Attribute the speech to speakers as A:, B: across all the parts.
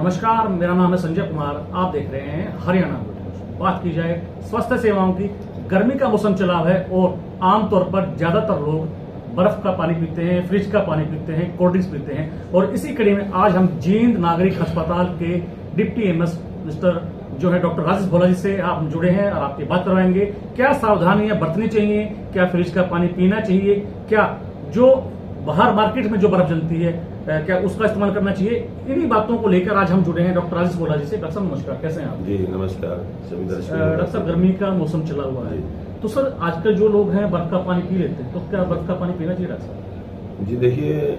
A: नमस्कार, मेरा नाम है संजय कुमार। आप देख रहे हैं हरियाणा न्यूज। बात की जाए स्वास्थ्य सेवाओं की, गर्मी का मौसम चला है और आमतौर पर ज्यादातर लोग बर्फ का पानी पीते हैं, फ्रिज का पानी पीते हैं, कोल्ड ड्रिंक्स पीते हैं। और इसी कड़ी में आज हम जींद नागरिक अस्पताल के डिप्टी एमएस मिस्टर जो है डॉक्टर राजेश भोला जी से आप जुड़े हैं और आपकी बात करवाएंगे। क्या सावधानियां बरतनी चाहिए, क्या फ्रिज का पानी पीना चाहिए, क्या जो बाहर मार्केट में जो बर्फ जलती है क्या उसका इस्तेमाल करना चाहिए, इन्हीं बातों को लेकर आज हम जुड़े हैं डॉक्टर राजेश भोला जी से। डॉक्टर साहब नमस्कार, कैसे हैं आप?
B: जी नमस्कार सभी दर्शकों।
A: डॉक्टर साहब, गर्मी का मौसम चला हुआ है तो सर आजकल जो लोग हैं बर्फ का पानी पी लेते हैं, तो क्या बर्फ का पानी पीना चाहिए डॉक्टर साहब?
B: जी देखिए,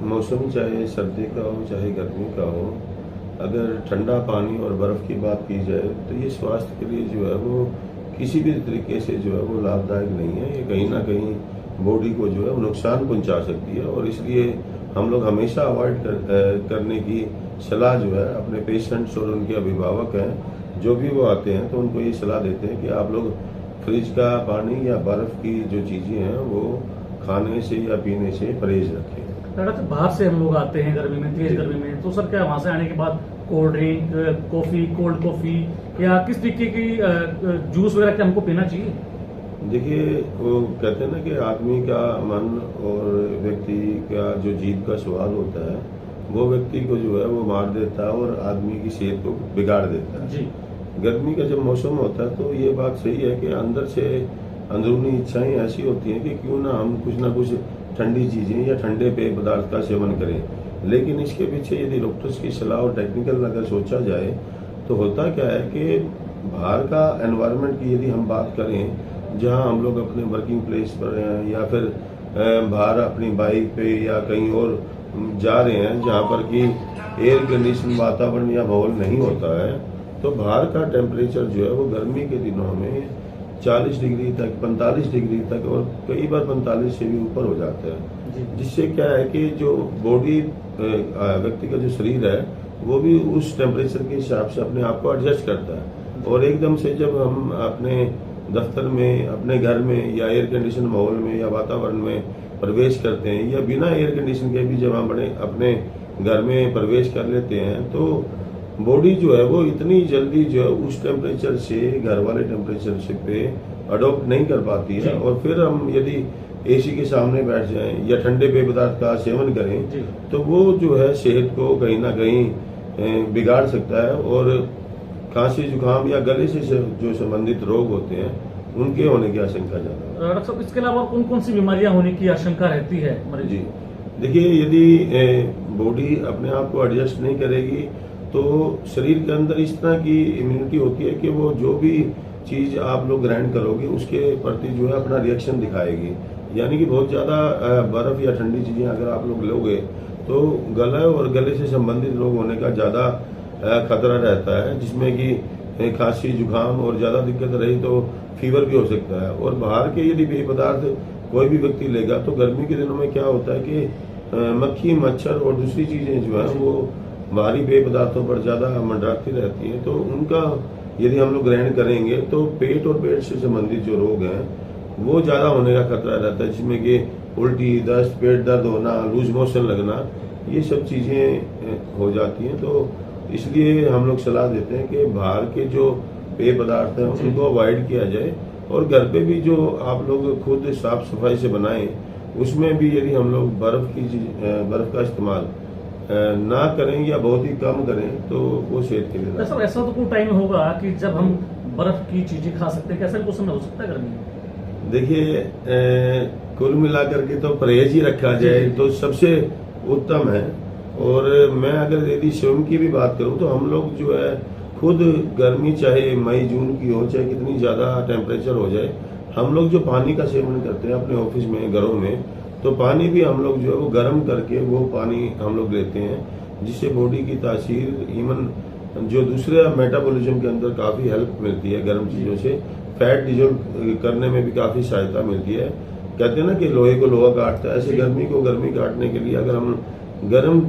B: मौसम चाहे सर्दी का हो चाहे गर्मी का हो, अगर ठंडा पानी और बर्फ की बात की जाए तो ये स्वास्थ्य के लिए जो है वो किसी भी तरीके से जो है वो लाभदायक नहीं है। ये कहीं ना कहीं बॉडी को जो है वो नुकसान पहुंचा सकती है और इसलिए हम लोग हमेशा अवॉइड करने की सलाह जो है अपने पेशेंट्स और उनके अभिभावक हैं जो भी वो आते हैं तो उनको ये सलाह देते हैं कि आप लोग फ्रिज का पानी या बर्फ की जो चीज़ें हैं वो खाने से या पीने से परहेज रखें।
A: डॉक्टर बाहर से हम लोग आते हैं गर्मी में, तेज गर्मी में, तो सर क्या वहां से आने के बाद cold drink, coffee, cold coffee या किस तरीके की जूस वगैरह क्या हमको पीना चाहिए?
B: देखिए, वो कहते हैं ना कि आदमी का मन और व्यक्ति का जो जीभ का स्वाद होता है वो व्यक्ति को जो है वो मार देता है और आदमी की सेहत को बिगाड़ देता है।
A: जी।
B: गर्मी का जब मौसम होता है तो ये बात सही है कि अंदर से अंदरूनी इच्छाएं ऐसी होती हैं कि क्यों ना हम कुछ ना कुछ ठंडी चीजें या ठंडे पेय पदार्थ का सेवन करें। लेकिन इसके पीछे यदि डॉक्टर्स की सलाह और टेक्निकल अगर सोचा जाए तो होता क्या है कि बाहर का एनवायरनमेंट की यदि हम बात करें, जहां हम लोग अपने वर्किंग प्लेस पर हैं या फिर बाहर अपनी बाइक पे या कहीं और जा रहे हैं जहां पर कि एयर कंडीशन वातावरण या माहौल नहीं होता है, तो बाहर का टेम्परेचर जो है वो गर्मी के दिनों में 40 डिग्री तक, 45 डिग्री तक और कई बार 45 से भी ऊपर हो जाता है। जिससे क्या है कि जो बॉडी व्यक्ति का जो शरीर है वो भी उस टेम्परेचर के हिसाब से अपने आप को एडजस्ट करता है और एकदम से जब हम अपने दफ्तर में, अपने घर में या एयर कंडीशन माहौल में या वातावरण में प्रवेश करते हैं या बिना एयर कंडीशन के भी जब हम अपने घर में प्रवेश कर लेते हैं तो बॉडी जो है वो इतनी जल्दी जो है उस टेम्परेचर से, घर वाले टेम्परेचर से पे अडॉप्ट नहीं कर पाती है। और फिर हम यदि एसी के सामने बैठ जाएं या ठंडे पेय पदार्थ का सेवन करें तो वो जो है सेहत को कहीं ना कहीं बिगाड़ सकता है और खांसी, जुकाम या गले से जो संबंधित रोग होते हैं उनके होने की आशंका ज्यादा है।
A: डॉक्टर साहब, इसके अलावा कौन कौन सी बीमारियां होने की आशंका रहती है मरीज?
B: जी देखिए, यदि बॉडी अपने आप को एडजस्ट नहीं करेगी तो शरीर के अंदर इस तरह की इम्यूनिटी होती है कि वो जो भी चीज आप लोग ग्रहण करोगे उसके प्रति जो है अपना रिएक्शन दिखाएगी। यानी कि बहुत ज्यादा बर्फ या ठंडी चीजें अगर आप लोग लोगे तो गला और गले से संबंधित रोग होने का ज्यादा खतरा रहता है, जिसमें कि खांसी, जुकाम और ज्यादा दिक्कत रही तो फीवर भी हो सकता है। और बाहर के यदि पेय पदार्थ कोई भी व्यक्ति लेगा तो गर्मी के दिनों में क्या होता है कि मक्खी, मच्छर और दूसरी चीजें जो है वो बाहरी पेय पदार्थों पर ज्यादा मंडराती रहती है, तो उनका यदि हम लोग ग्रहण करेंगे तो पेट और पेट से संबंधित जो रोग हैं वो ज्यादा होने का खतरा रहता है, जिसमें कि उल्टी, दस्त, पेट दर्द होना, लूज मोशन लगना, ये सब चीजें हो जाती हैं। तो इसलिए हम लोग सलाह देते हैं कि बाहर के जो पेय पदार्थ हैं उनको अवॉइड किया जाए और घर पे भी जो आप लोग खुद साफ सफाई से बनाएं उसमें भी यदि हम लोग बर्फ का इस्तेमाल ना करें या बहुत ही कम करें तो वो सेहत के लिए।
A: सर ऐसा तो कोई टाइम होगा कि जब हम बर्फ की चीजें खा सकते हैं, कैसा कुछ समय हो सकता है गर्मी में?
B: देखिए, कुल मिलाकर के तो परहेज ही रखा जाए तो सबसे उत्तम है। और मैं अगर यदि स्वयं की भी बात करूं तो हम लोग जो है खुद गर्मी चाहे मई जून की हो, चाहे कितनी ज्यादा टेम्परेचर हो जाए, हम लोग जो पानी का सेवन करते हैं अपने ऑफिस में, घरों में, तो पानी भी हम लोग जो है वो गर्म करके वो पानी हम लोग लेते हैं, जिससे बॉडी की तासीर, इवन जो दूसरे मेटाबॉलिज्म के अंदर काफी हेल्प मिलती है गर्म चीजों से, फैट डिजोल्व करने में भी काफी सहायता मिलती है। कहते हैं ना कि लोहे को लोहा काटता है, ऐसे गर्मी को गर्मी काटने के लिए अगर हम गर्म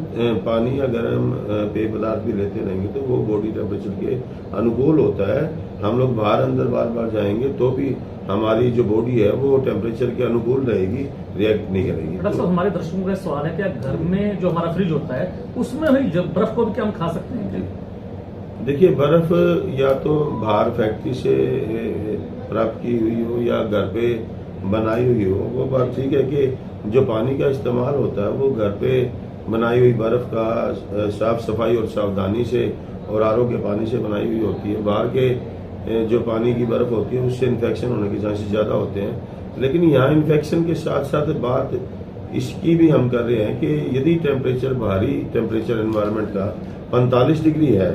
B: पानी या गर्म पेय पदार्थ भी लेते रहेंगे तो वो बॉडी टेम्परेचर के अनुकूल होता है। हम लोग बाहर अंदर बार बार जाएंगे तो भी हमारी जो बॉडी है वो टेम्परेचर के अनुकूल रहेगी, रिएक्ट नहीं करेगी।
A: डॉक्टर साहब, हमारे दर्शकों का सवाल है, क्या घर में जो हमारा फ्रिज होता है उसमें हुई बर्फ को भी क्या हम खा सकते हैं?
B: देखिए, बर्फ या तो बाहर फैक्ट्री से प्राप्त की हुई हो या घर पे बनाई हुई हो, वो बात ठीक है कि जो पानी का इस्तेमाल होता है वो घर पे बनाई हुई बर्फ का साफ सफाई और सावधानी से और आरओ के पानी से बनाई हुई होती है। बाहर के जो पानी की बर्फ होती है उससे इन्फेक्शन होने के चांसेस ज़्यादा होते हैं। लेकिन यहाँ इन्फेक्शन के साथ साथ बात इसकी भी हम कर रहे हैं कि यदि टेम्परेचर, बाहरी टेम्परेचर एनवायरनमेंट का 45 डिग्री है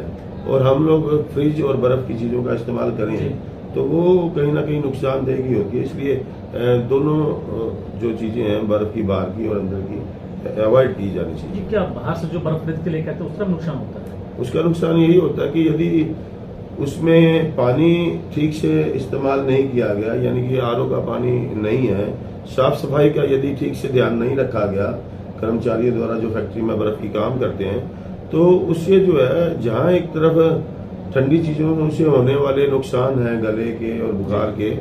B: और हम लोग फ्रिज और बर्फ की चीज़ों का इस्तेमाल करें तो वो कहीं ना कहीं नुकसानदेह की होती है। इसलिए दोनों जो चीज़ें हैं, बर्फ की बाहर की और अंदर की, अवॉइड की जानी चाहिए।
A: क्या बाहर से जो बर्फ खरीद के लेके आते हैं उसका नुकसान होता है?
B: उसका नुकसान यही होता है कि यदि उसमें पानी ठीक से इस्तेमाल नहीं किया गया, यानी कि आरओ का पानी नहीं है, साफ सफाई का यदि ठीक से ध्यान नहीं रखा गया कर्मचारियों द्वारा जो फैक्ट्री में बर्फ की काम करते हैं, तो उससे जो है जहाँ एक तरफ ठंडी चीजों से होने वाले नुकसान हैं गले के और बुखार के,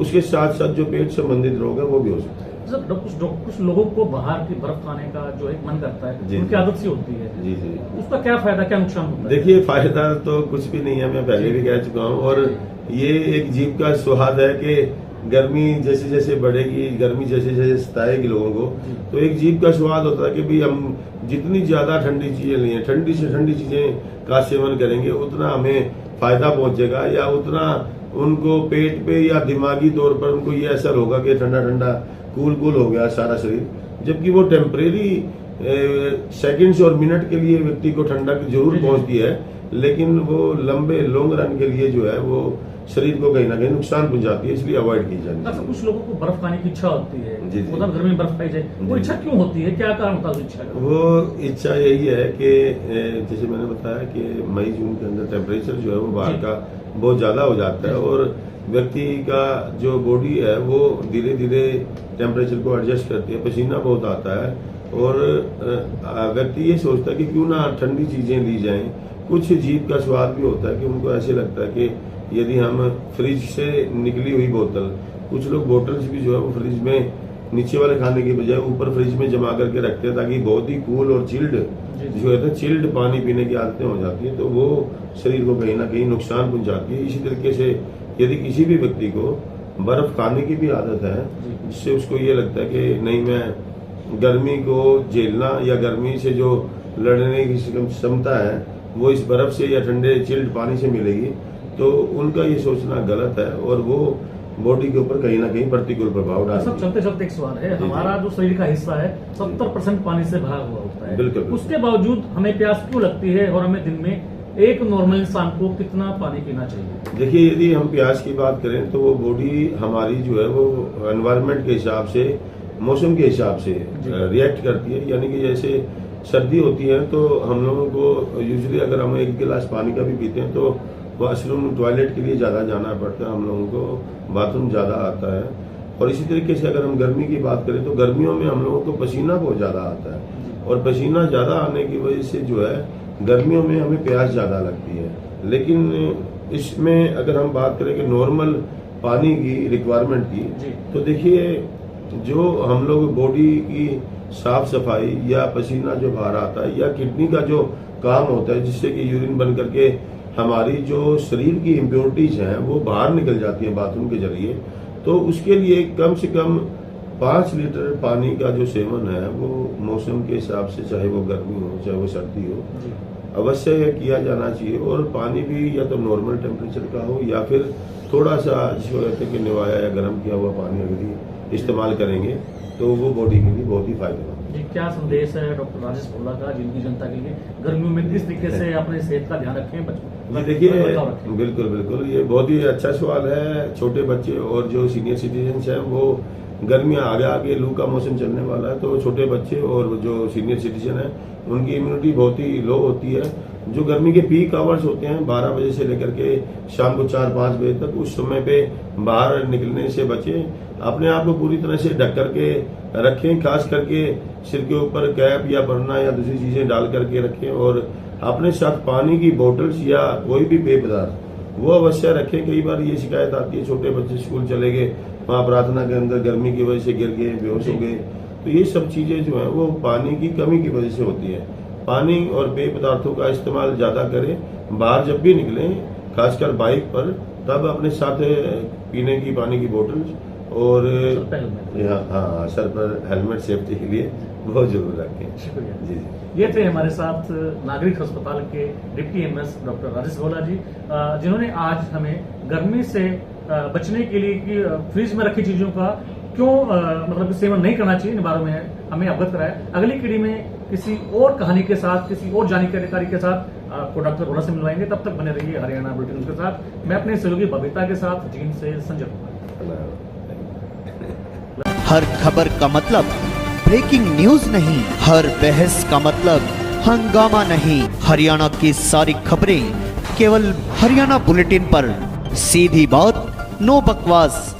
B: उसके साथ साथ जो पेट संबंधित रोग है वो भी हो सकते हैं।
A: सर, कुछ लोगों को बाहर की बर्फ खाने का जो एक मन करता है, उनकी आदत सी होती है,
B: जी जी,
A: उसका क्या फायदा, क्या नुकसान होता है?
B: देखिए, फायदा तो कुछ भी नहीं है, मैं पहले भी कह चुका हूँ। और ये एक जीभ का स्वाद है कि गर्मी जैसे जैसे बढ़ेगी, गर्मी जैसे जैसे सताएगी लोगों को, तो एक जीभ का स्वाद होता है कि भाई हम जितनी ज्यादा ठंडी चीजें लिए, ठंडी से ठंडी चीजें का सेवन करेंगे उतना हमें फायदा पहुंचेगा, या उतना उनको पेट पे या दिमागी तौर पर उनको ये असर होगा कि ठंडा ठंडा कूल कूल हो गया सारा शरीर। जबकि वो टेम्परेरी सेकंड्स और मिनट के लिए व्यक्ति को ठंडक जरूर पहुंचती है, लेकिन वो लंबे लॉन्ग रन के लिए जो है वो शरीर को कहीं ना कहीं नुकसान पहुंचाती है, इसलिए अवॉइड की जानी चाहिए।
A: कुछ लोगों को बर्फ खाने की इच्छा होती है, उधर घर में बर्फ खाई जाए, वो इच्छा क्यों होती है, क्या कारण होता है उस इच्छा का?
B: वो इच्छा यही है कि जैसे मैंने बताया कि मई जून के अंदर टेम्परेचर जो है वो बाहर का बहुत ज्यादा हो जाता है और व्यक्ति का जो बॉडी है वो धीरे धीरे टेम्परेचर को एडजस्ट करती है, पसीना बहुत आता है और व्यक्ति ये सोचता है कि क्यों ना ठंडी चीजें ली जाएं। कुछ जीभ का स्वाद भी होता है कि उनको ऐसे लगता है कि यदि हम फ्रिज से निकली हुई बोतल, कुछ लोग बोतल्स भी जो है वो फ्रिज में नीचे वाले खाने की बजाय ऊपर फ्रिज में जमा करके रखते हैं ताकि बहुत ही कूल और चिल्ड जो है चिल्ड पानी पीने की आदतें हो जाती है, तो वो शरीर को कहीं ना कहीं नुकसान पहुंचाती है। इसी तरीके से यदि किसी भी व्यक्ति को बर्फ खाने की भी आदत है, जिससे उसको ये लगता है कि नहीं, मैं गर्मी को झेलना या गर्मी से जो लड़ने की क्षमता है वो इस बर्फ से या ठंडे चिल्ड पानी से मिलेगी, तो उनका ये सोचना गलत है और वो बॉडी के ऊपर कहीं ना कहीं प्रतिकूल प्रभाव डालता है।
A: चलते चलते एक सवाल है, हमारा जो शरीर का हिस्सा है 70% पानी से भरा हुआ होता है,
B: बिल्कुल।
A: उसके बावजूद हमें प्यास क्यों लगती है और हमें दिन में एक नॉर्मल इंसान को कितना पानी पीना चाहिए?
B: देखिए, यदि हम प्यास की बात करें तो वो बॉडी हमारी जो है वो एनवायरनमेंट के हिसाब से, मौसम के हिसाब से रिएक्ट करती है। यानी कि जैसे सर्दी होती है तो हम लोगों को यूजुअली अगर हम एक गिलास पानी का भी पीते हैं तो वॉशरूम टॉयलेट के लिए ज्यादा जाना पड़ता है, हम लोगों को बाथरूम ज्यादा आता है। और इसी तरीके से अगर हम गर्मी की बात करें तो गर्मियों में हम लोगों को पसीना बहुत ज्यादा आता है और पसीना ज्यादा आने की वजह से जो है गर्मियों में हमें प्यास ज्यादा लगती है। लेकिन इसमें अगर हम बात करें कि नॉर्मल पानी की रिक्वायरमेंट की, तो देखिए जो हम लोग बॉडी की साफ सफाई या पसीना जो बाहर आता है या किडनी का जो काम होता है जिससे कि यूरिन बन करके हमारी जो शरीर की इम्प्योरिटीज हैं वो बाहर निकल जाती हैं बाथरूम के जरिए, तो उसके लिए कम से कम 5 लीटर पानी का जो सेवन है वो मौसम के हिसाब से, चाहे वो गर्मी हो चाहे वो सर्दी हो, अवश्य किया जाना चाहिए। और पानी भी या तो नॉर्मल टेम्परेचर का हो या फिर थोड़ा सा जिसको कहते हैं कि निवाया या गर्म किया हुआ पानी अगर इस्तेमाल करेंगे तो वो बॉडी के लिए बहुत ही फायदेमंद है।
A: जी, क्या संदेश है डॉक्टर राजेश भोला का जिनकी जनता के लिए गर्मियों में किस तरीके से अपने सेहत का ध्यान रखें?
B: जी देखिए, बिल्कुल बिल्कुल, ये बहुत ही अच्छा सवाल है। छोटे बच्चे और जो सीनियर सिटीजन्स हैं वो गर्मियां आगे आगे लू का मौसम चलने वाला है, तो छोटे बच्चे और जो सीनियर सिटीजन है उनकी इम्यूनिटी बहुत ही लो होती है जो गर्मी के पीक आवर्स होते हैं 12 बजे से लेकर के शाम को 4-5 बजे तक, उस समय पे बाहर निकलने से बचें। अपने आप को पूरी तरह से ढक करके रखें, खास करके सिर के ऊपर कैप या परना या दूसरी चीजें डाल करके रखें, और अपने साथ पानी की बोतल्स या कोई भी पेय पदार्थ वो अवश्य रखें। कई बार ये शिकायत आती है, छोटे बच्चे स्कूल चले गए, वहां प्रार्थना के अंदर गर्मी की वजह से गिर गए, बेहोश हो गए, तो ये सब चीजें जो है वो पानी की कमी की वजह से होती है। पानी और पेय पदार्थों का इस्तेमाल ज्यादा करें। बाहर जब भी निकलें, खासकर बाइक पर, तब अपने साथ पीने की पानी की बोतल और हाँ सर पर हेलमेट सेफ्टी के लिए बहुत जरूर रखें।
A: शुक्रिया
B: जी।
A: ये थे हमारे साथ नागरिक अस्पताल के डिप्टी एमएस डॉक्टर राजेश गोला जी, जिन्होंने आज हमें गर्मी से बचने के लिए कि फ्रिज में रखी चीजों का क्यों मतलब सेवन नहीं करना चाहिए, इन बारे में हमें अवगत कराया। अगली कड़ी में किसी और कहानी के साथ, किसी और जानकारी के साथ आपको डॉक्टर गोला से मिलवाएंगे। तब तक बने रहिए हरियाणा बुलेटिन के साथ। मैं अपने सहयोगी बबीता के साथ जींद से संजय कुमार।
C: हर खबर का मतलब ब्रेकिंग न्यूज नहीं, हर बहस का मतलब हंगामा नहीं। हरियाणा की सारी खबरें केवल हरियाणा बुलेटिन पर, सीधी बात, नो बकवास।